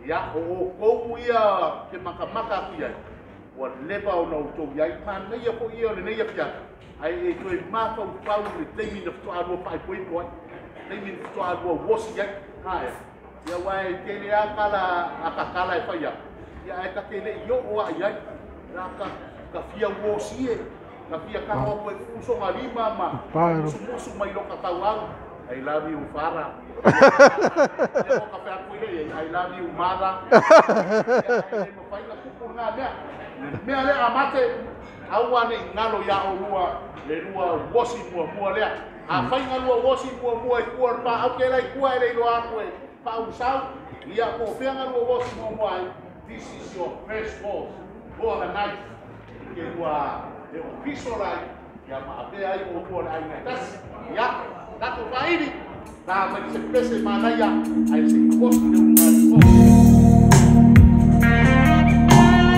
Ya o ko ia ke maka ia wa leva o no to ya man ne ya ko ia ne ya pia ai e to ma fa fa le temi de to aro pa po po temi to aro wo si ya ya wa ke le akala akakala e fa ya e ka ke le yo o ya ra ka fia wo si e ka fia ka o po uso ma lima ma su mai lo ka tawang I love you, Farah. I love you, Mara. Me ale amate awane ngalo ya olua le lua wosi mua lea. A fai ngalo wosi mua I kuar pa au ke lai kua ele lo aku e pa usau ia ko fea ngalo wosi mua. This is your first course for the night. Ke lua le ofiso lai ya ma ate ai o ko ai ngas ya. Dato fa ini, na ma se pese manaya ai se costi de